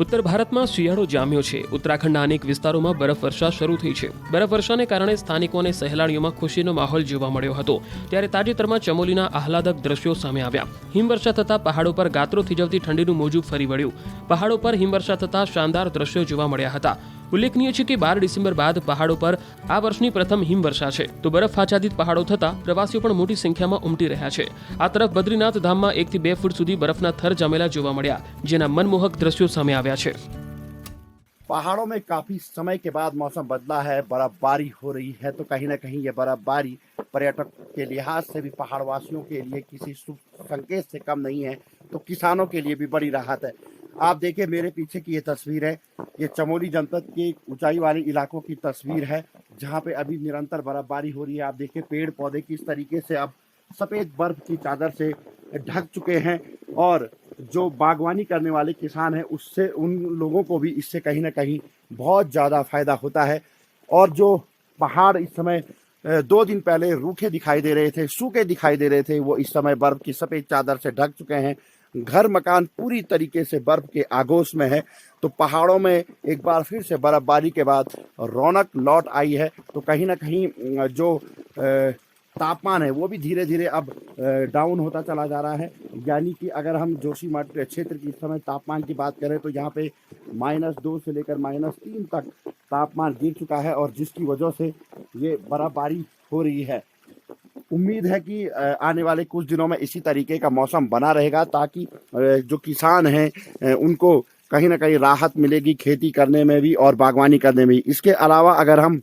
ઉત્તર ભારતમાં શિયાળો જામ્યો છે. ઉત્તરાખંડના અનેક વિસ્તારોમાં બરફવર્ષા શરૂ થઈ છે. બરફવર્ષાને કારણે સ્થાનિકો અને સહેલાણીઓમાં ખુશીનો માહોલ જોવા મળ્યો હતો. ત્યારે તાજેતરમાં ચમોલીના આહલાદક દ્રશ્યો સામે આવ્યા. હિમવર્ષા થતાં પહાડો પર ગાત્રો થીજવતી ઠંડીનું મોજું ફરી વળ્યું. પહાડો પર હિમવર્ષા થતાં શાનદાર દ્રશ્યો જોવા મળ્યા હતા. ઉલ્લેખનીય છે કે 12 ડિસેમ્બર બાદ પહાડો પર આ વર્ષની પ્રથમ હિમવર્ષા છે. તો બરફ આચ્છાદિત પહાડો થતાં પ્રવાસીઓ પણ મોટી સંખ્યામાં ઉમટી રહ્યા છે. આ તરફ બદ્રીનાથ ધામમાં 1 થી 2 ફૂટ સુધી બરફના થર જામેલા જોવા મળ્યા, જેના મનમોહક દ્રશ્યો સામે આવ્યા છે. पहाड़ों में काफी समय के बाद मौसम बदला है, बर्फबारी हो रही है। तो कहीं ना कहीं ये बर्फबारी पर्यटक के लिहाज से भी पहाड़वासियों के लिए किसी शुभ संकेत से कम नहीं है, तो किसानों के लिए भी बड़ी राहत है। आप देखिए मेरे पीछे की ये तस्वीर है, ये चमोली जनपद के ऊंचाई वाले इलाकों की तस्वीर है, जहाँ पे अभी निरंतर बर्फबारी हो रही है। आप देखिए पेड़ पौधे किस तरीके से अब सफेद बर्फ की चादर से ढक चुके हैं, और जो बागवानी करने वाले किसान हैं उससे उन लोगों को भी इससे कहीं ना कहीं बहुत ज़्यादा फायदा होता है। और जो पहाड़ इस समय 2 दिन पहले रूखे दिखाई दे रहे थे, सूखे दिखाई दे रहे थे, वो इस समय बर्फ की सफ़ेद चादर से ढक चुके हैं। घर मकान पूरी तरीके से बर्फ के आगोश में है। तो पहाड़ों में एक बार फिर से बर्फबारी के बाद रौनक लौट आई है। तो कहीं ना कहीं जो तापमान है वो भी धीरे धीरे अब डाउन होता चला जा रहा है। यानी कि अगर हम जोशीमठ क्षेत्र की इस समय तापमान की बात करें तो यहाँ पे -2 से लेकर -3 तक तापमान गिर चुका है, और जिसकी वजह से ये बर्फबारी हो रही है। उम्मीद है कि आने वाले कुछ दिनों में इसी तरीके का मौसम बना रहेगा, ताकि जो किसान हैं उनको कहीं ना कहीं राहत मिलेगी खेती करने में भी और बागवानी करने में भी। इसके अलावा अगर हम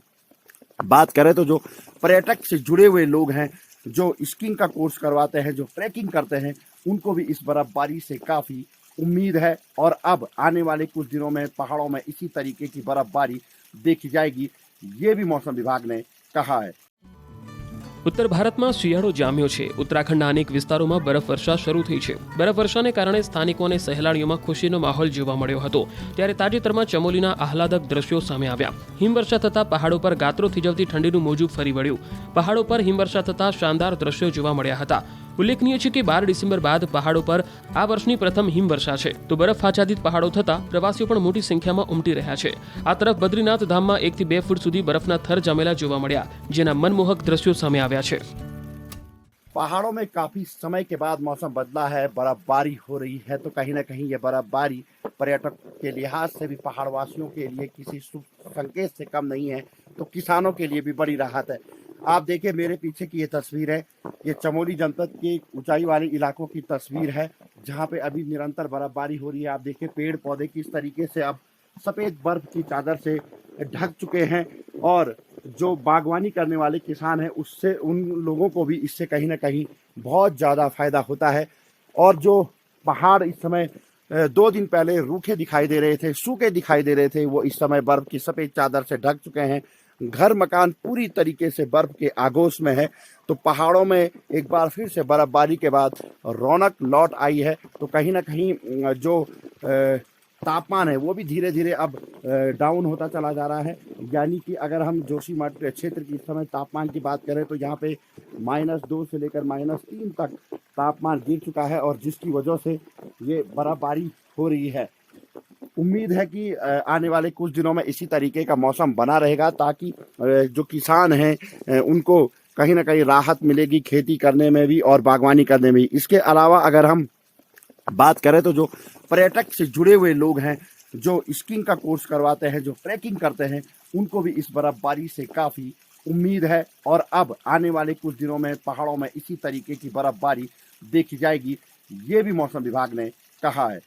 बात करें तो जो पर्यटक से जुड़े हुए लोग हैं, जो स्कीइंग का कोर्स करवाते हैं, जो ट्रैकिंग करते हैं, उनको भी इस बर्फबारी से काफ़ी उम्मीद है। और अब आने वाले कुछ दिनों में पहाड़ों में इसी तरीके की बर्फबारी देखी जाएगी, ये भी मौसम विभाग ने कहा है। ઉત્તર ભારતમાં શિયાળો જામ્યો છે. ઉત્તરાખંડના અનેક વિસ્તારોમાં બરફવર્ષા શરૂ થઈ છે. બરફવર્ષાને કારણે સ્થાનિકો અને સહેલાણીઓમાં ખુશીનો માહોલ જોવા મળ્યો હતો. ત્યારે તાજેતરમાં ચમોલીના આહલાદક દ્રશ્યો સામે આવ્યા. હિમવર્ષા થતાં પહાડો પર ગાત્રો થીજવતી ઠંડીનું મોજું ફરી વળ્યું. પહાડો પર હિમવર્ષા થતાં શાનદાર દ્રશ્યો જોવા મળ્યા હતા. ઉલ્લેખનીય છે કે 12 ડિસેમ્બર બાદ પહાડો પર આ વર્ષની પ્રથમ હિમવર્ષા છે. તો બરફ આચ્છાદિત પહાડો થતાં પ્રવાસીઓ પણ મોટી સંખ્યામાં ઉમટી રહ્યા છે. આ તરફ બદ્રીનાથ ધામમાં 1 થી 2 ફૂટ સુધી બરફના થર જામેલા જોવા મળ્યા, જેના મનમોહક દ્રશ્યો સામે આવ્યા છે. पहाड़ों में काफी समय के बाद मौसम बदला है, बर्फबारी हो रही है। तो कहीं ना कहीं ये बर्फबारी पर्यटक के लिहाज से भी पहाड़वासियों के लिए किसी शुभ संकेत से कम नहीं है, तो किसानों के लिए भी बड़ी राहत है। आप देखिए मेरे पीछे की ये तस्वीर है, ये चमोली जनपद के ऊंचाई वाले इलाकों की तस्वीर है, जहाँ पे अभी निरंतर बर्फबारी हो रही है। आप देखिए पेड़ पौधे किस तरीके से अब सफ़ेद बर्फ की चादर से ढक चुके हैं, और जो बागवानी करने वाले किसान हैं उससे उन लोगों को भी इससे कहीं ना कहीं बहुत ज़्यादा फायदा होता है। और जो पहाड़ इस समय 2 दिन पहले रूखे दिखाई दे रहे थे, सूखे दिखाई दे रहे थे, वो इस समय बर्फ की सफ़ेद चादर से ढक चुके हैं। घर मकान पूरी तरीके से बर्फ के आगोश में है। तो पहाड़ों में एक बार फिर से बर्फबारी के बाद रौनक लौट आई है। तो कहीं ना कहीं जो तापमान है वो भी धीरे धीरे अब डाउन होता चला जा रहा है। यानी कि अगर हम जोशीमठ क्षेत्र की इस समय तापमान की बात करें तो यहाँ पे -2 से लेकर -3 तक तापमान गिर चुका है, और जिसकी वजह से ये बर्फबारी हो रही है। उम्मीद है कि आने वाले कुछ दिनों में इसी तरीके का मौसम बना रहेगा, ताकि जो किसान हैं उनको कहीं ना कहीं राहत मिलेगी खेती करने में भी और बागवानी करने में भी। इसके अलावा अगर हम बात करें तो जो पर्यटक से जुड़े हुए लोग हैं, जो स्कीइंग का कोर्स करवाते हैं, जो ट्रैकिंग करते हैं, उनको भी इस बर्फबारी से काफ़ी उम्मीद है। और अब आने वाले कुछ दिनों में पहाड़ों में इसी तरीके की बर्फबारी देखी जाएगी, ये भी मौसम विभाग ने कहा है।